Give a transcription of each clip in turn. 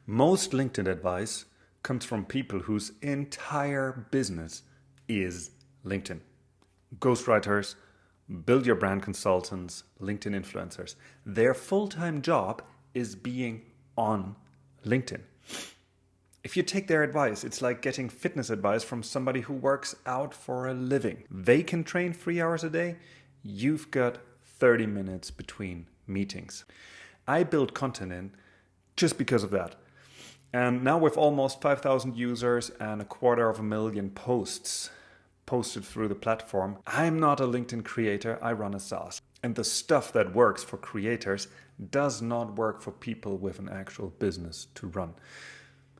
Most LinkedIn advice comes from people whose entire business is LinkedIn. Ghostwriters, build your brand consultants, LinkedIn influencers. Their full-time job is being on LinkedIn. If you take their advice, it's like getting fitness advice from somebody who works out for a living. They can train 3 hours a day. You've got 30 minutes between meetings. I built ContentIn just because of that. And now with almost 5,000 users and 250,000 posts posted through the platform, I'm not a LinkedIn creator, I run a SaaS. And the stuff that works for creators does not work for people with an actual business to run.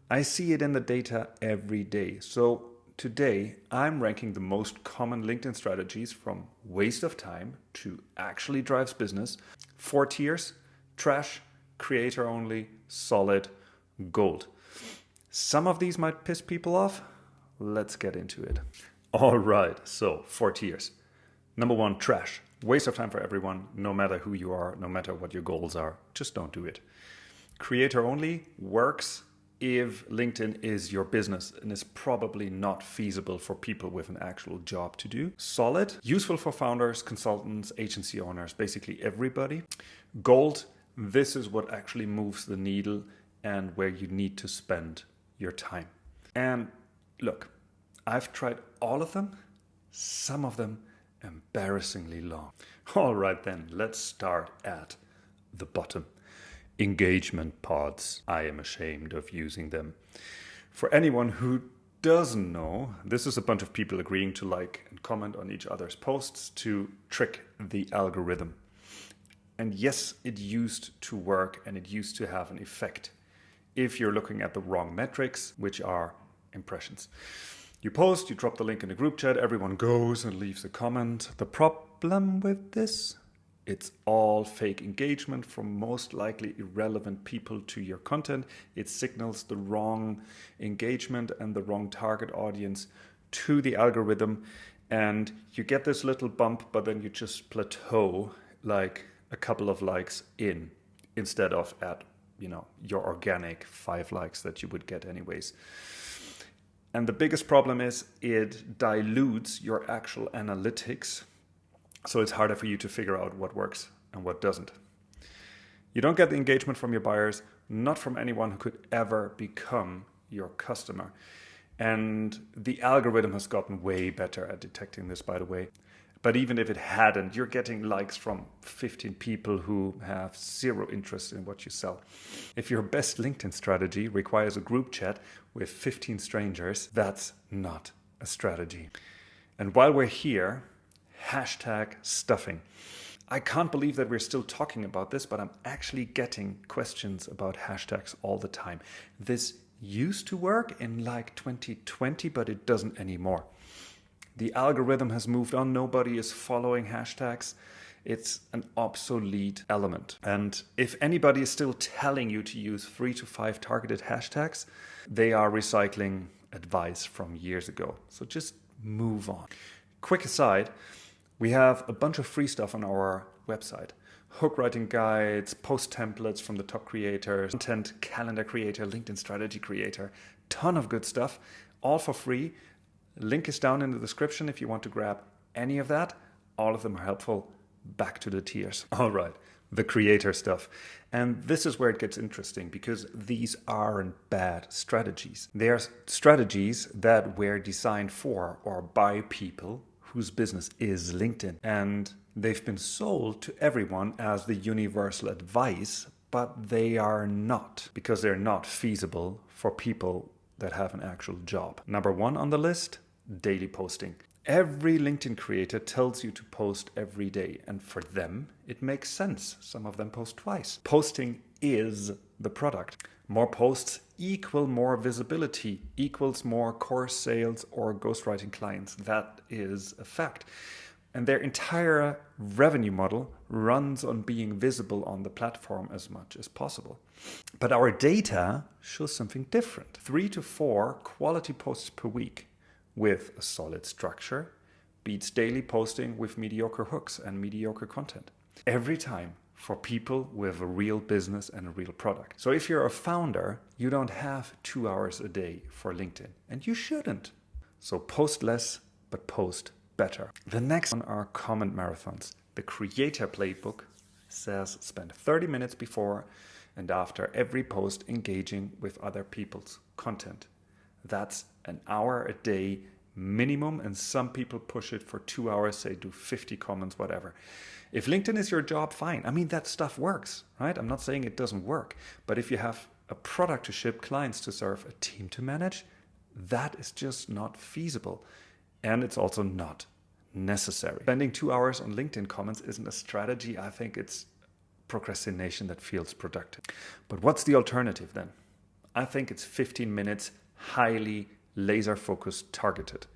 I see it in the data every day. So today I'm ranking the most common LinkedIn strategies from waste of time to actually drives business. 4 tiers: trash, creator only, solid, gold. Some of these might piss people off. Let's get into it. All right, so 4 tiers. Number 1, trash. Waste of time for everyone, no matter who you are, no matter what your goals are. Just don't do it. Creator only works if LinkedIn is your business and is probably not feasible for people with an actual job to do. Solid, useful for founders, consultants, agency owners, basically everybody. Gold, this is what actually moves the needle and where you need to spend your time. And look, I've tried all of them, some of them embarrassingly long. All right then, let's start at the bottom. Engagement pods. I am ashamed of using them. For anyone who doesn't know, this is a bunch of people agreeing to like and comment on each other's posts to trick the algorithm. And yes, it used to work and it used to have an effect if you're looking at the wrong metrics, which are impressions. You post, you drop the link in the group chat, everyone goes and leaves a comment. The problem with this, it's all fake engagement from most likely irrelevant people to your content. It signals the wrong engagement and the wrong target audience to the algorithm. And you get this little bump, but then you just plateau like a couple of likes in instead of at, your organic 5 likes that you would get anyways. And the biggest problem is it dilutes your actual analytics. So it's harder for you to figure out what works and what doesn't. You don't get the engagement from your buyers, not from anyone who could ever become your customer. And the algorithm has gotten way better at detecting this, by the way. But even if it hadn't, you're getting likes from 15 people who have zero interest in what you sell. If your best LinkedIn strategy requires a group chat with 15 strangers, that's not a strategy. And while we're here, hashtag stuffing. I can't believe that we're still talking about this, but I'm actually getting questions about hashtags all the time. This used to work in like 2020, but it doesn't anymore. The algorithm has moved on. Nobody is following hashtags. It's an obsolete element. And if anybody is still telling you to use 3 to 5 targeted hashtags, they are recycling advice from years ago. So just move on. Quick aside, we have a bunch of free stuff on our website. Hook writing guides, post templates from the top creators, content calendar creator, LinkedIn strategy creator, ton of good stuff, all for free. Link is down in the description if you want to grab any of that. All of them are helpful. Back to the tiers. All right, the creator stuff. And this is where it gets interesting because these aren't bad strategies. They are strategies that were designed for or by people whose business is LinkedIn. And they've been sold to everyone as the universal advice, but they are not because they're not feasible for people that have an actual job. Number 1 on the list, daily posting. Every LinkedIn creator tells you to post every day, and for them, it makes sense. Some of them post twice. Posting is the product. More posts equal more visibility, equals more course sales or ghostwriting clients. That is a fact. And their entire revenue model runs on being visible on the platform as much as possible. But our data shows something different. 3 to 4 quality posts per week with a solid structure beats daily posting with mediocre hooks and mediocre content. Every time for people with a real business and a real product. So if you're a founder, you don't have 2 hours a day for LinkedIn, and you shouldn't. So post less, but post better. The next one are comment marathons. The Creator Playbook says spend 30 minutes before and after every post engaging with other people's content. That's an hour a day minimum, and some people push it for 2 hours, say do 50 comments, whatever. If LinkedIn is your job, fine. I mean, that stuff works, right? I'm not saying it doesn't work, but if you have a product to ship, clients to serve, a team to manage, that is just not feasible. And it's also not necessary. Spending 2 hours on LinkedIn comments isn't a strategy. I think it's procrastination that feels productive. But what's the alternative then? I think it's 15 minutes, highly laser focused, targeted.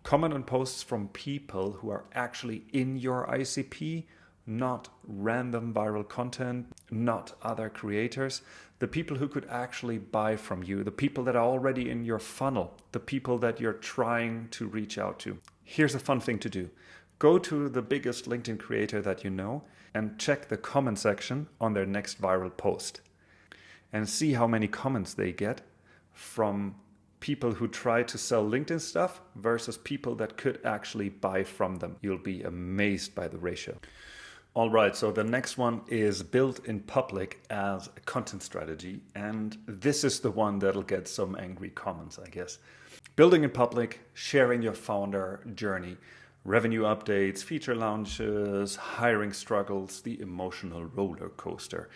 Comment on posts from people who are actually in your ICP, not random viral content, not other creators, the people who could actually buy from you, the people that are already in your funnel, the people that you're trying to reach out to. Here's a fun thing to do. Go to the biggest LinkedIn creator that you know and check the comment section on their next viral post and see how many comments they get from people who try to sell LinkedIn stuff versus people that could actually buy from them. You'll be amazed by the ratio. All right, so the next one is build in public as a content strategy. And this is the one that'll get some angry comments, I guess. Building in public, sharing your founder journey, revenue updates, feature launches, hiring struggles, the emotional roller coaster.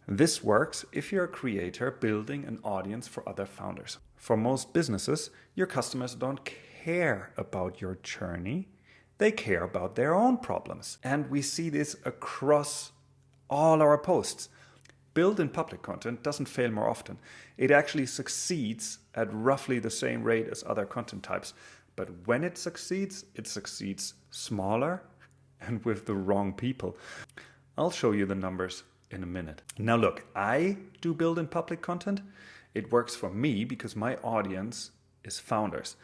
This works if you're a creator building an audience for other founders. For most businesses, your customers don't care about your journey. They care about their own problems. And we see this across all our posts. Build in public content doesn't fail more often. It actually succeeds at roughly the same rate as other content types. But when it succeeds smaller and with the wrong people. I'll show you the numbers in a minute. Now look, I do build in public content. It works for me because my audience is founders.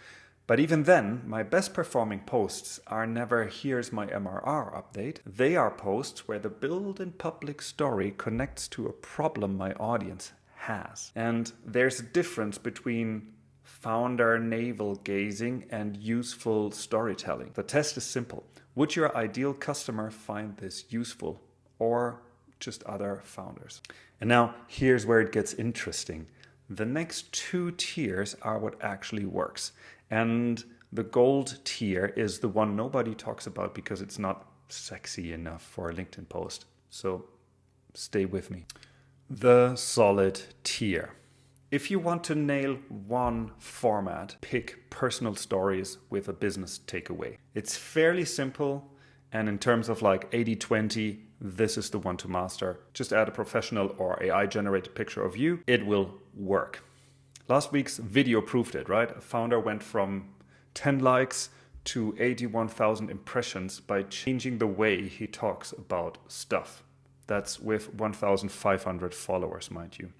But even then, my best performing posts are never here's my MRR update. They are posts where the build in public story connects to a problem my audience has. And there's a difference between founder navel gazing and useful storytelling. The test is simple. Would your ideal customer find this useful or just other founders? And now here's where it gets interesting. The next two tiers are what actually works. And the gold tier is the one nobody talks about because it's not sexy enough for a LinkedIn post. So stay with me. The solid tier. If you want to nail one format, pick personal stories with a business takeaway. It's fairly simple. And in terms of like 80-20, this is the one to master. Just add a professional or AI generated picture of you. It will work. Last week's video proved it, right? A founder went from 10 likes to 81,000 impressions by changing the way he talks about stuff. That's with 1,500 followers, mind you.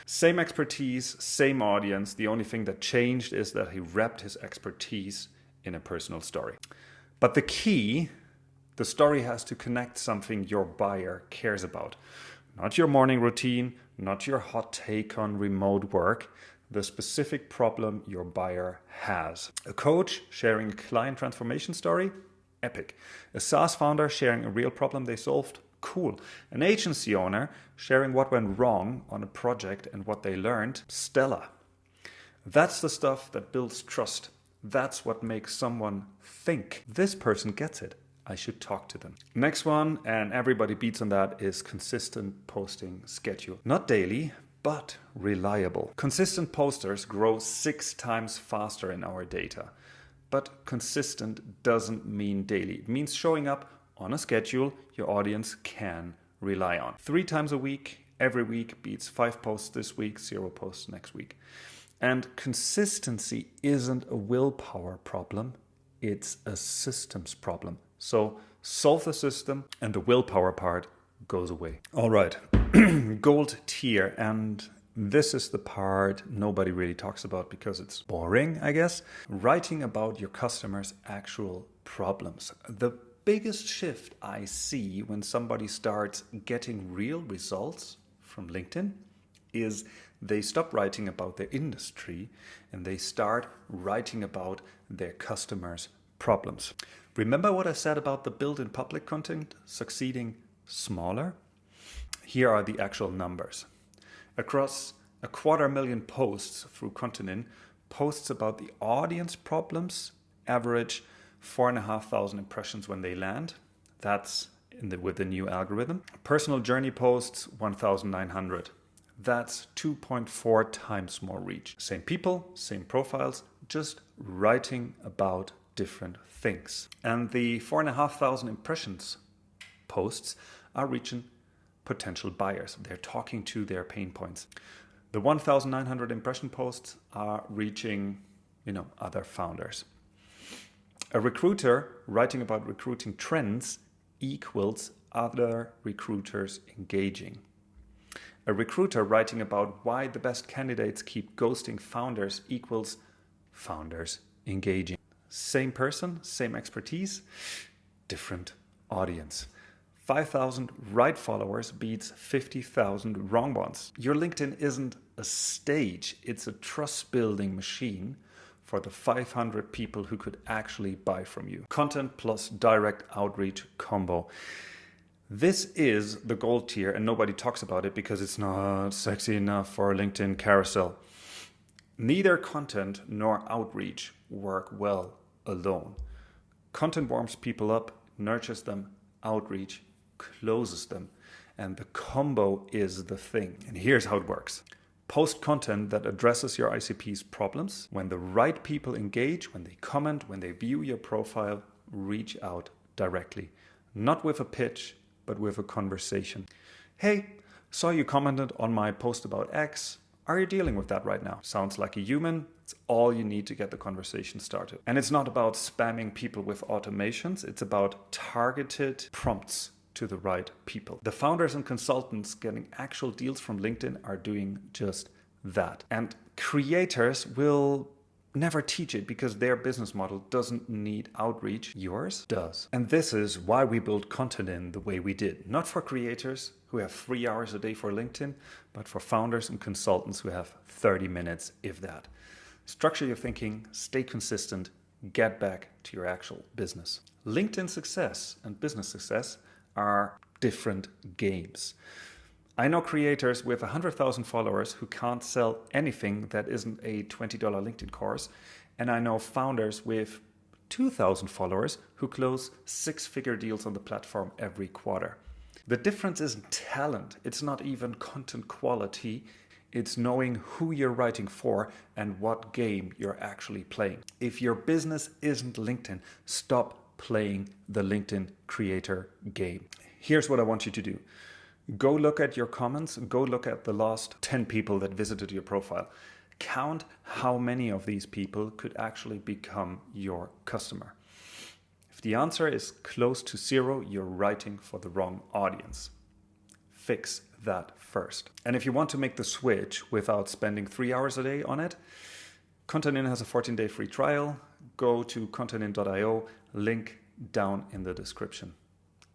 Same expertise, same audience. The only thing that changed is that he wrapped his expertise in a personal story. But the key, the story has to connect something your buyer cares about. Not your morning routine, not your hot take on remote work, the specific problem your buyer has. A coach sharing a client transformation story, epic. A SaaS founder sharing a real problem they solved, cool. An agency owner sharing what went wrong on a project and what they learned, stellar. That's the stuff that builds trust. That's what makes someone think, this person gets it. I should talk to them. Next one, and everybody beats on that, is consistent posting schedule. Not daily, but reliable. Consistent posters grow 6 times faster in our data. But consistent doesn't mean daily. It means showing up on a schedule your audience can rely on. 3 times a week, every week beats 5 posts this week, 0 posts next week. And consistency isn't a willpower problem. It's a systems problem. So solve the system and the willpower part goes away. All right, gold tier. And this is the part nobody really talks about because it's boring, I guess. Writing about your customers' actual problems. The biggest shift I see when somebody starts getting real results from LinkedIn is they stop writing about their industry and they start writing about their customers' problems. Remember what I said about the build in public content succeeding smaller? Here are the actual numbers. Across 250,000 posts through ContentIn, posts about the audience problems average 4,500 impressions when they land. That's with the new algorithm. Personal journey posts, 1,900. That's 2.4 times more reach. Same people, same profiles, just writing about different things. And the 4,500 impressions posts are reaching potential buyers. They're talking to their pain points. The 1,900 impression posts are reaching, other founders. A recruiter writing about recruiting trends equals other recruiters engaging. A recruiter writing about why the best candidates keep ghosting founders equals founders engaging. Same person, same expertise, different audience. 5,000 right followers beats 50,000 wrong ones. Your LinkedIn isn't a stage, it's a trust-building machine for the 500 people who could actually buy from you. Content plus direct outreach combo. This is the gold tier and nobody talks about it because it's not sexy enough for LinkedIn carousel. Neither content nor outreach work well alone. Content warms people up, nurtures them, outreach closes them, and the combo is the thing. And here's how it works. Post content that addresses your ICP's problems. When the right people engage, when they comment, when they view your profile, reach out directly. Not with a pitch, but with a conversation. Hey, saw you commented on my post about X. Are you dealing with that right now? Sounds like a human. It's all you need to get the conversation started. And it's not about spamming people with automations. It's about targeted prompts to the right people. The founders and consultants getting actual deals from LinkedIn are doing just that. And creators will never teach it because their business model doesn't need outreach. Yours does. And this is why we built ContentIn the way we did. Not for creators who have 3 hours a day for LinkedIn, but for founders and consultants who have 30 minutes, if that. Structure your thinking, stay consistent, get back to your actual business. LinkedIn success and business success are different games. I know creators with 100,000 followers who can't sell anything that isn't a $20 LinkedIn course. And I know founders with 2,000 followers who close 6-figure deals on the platform every quarter. The difference isn't talent. It's not even content quality. It's knowing who you're writing for and what game you're actually playing. If your business isn't LinkedIn, stop playing the LinkedIn creator game. Here's what I want you to do. Go look at your comments. Go look at the last 10 people that visited your profile. Count how many of these people could actually become your customer. If the answer is close to 0, you're writing for the wrong audience. Fix that first. And if you want to make the switch without spending 3 hours a day on it, ContentIn has a 14-day free trial. Go to contentin.io, link down in the description.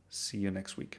See you next week.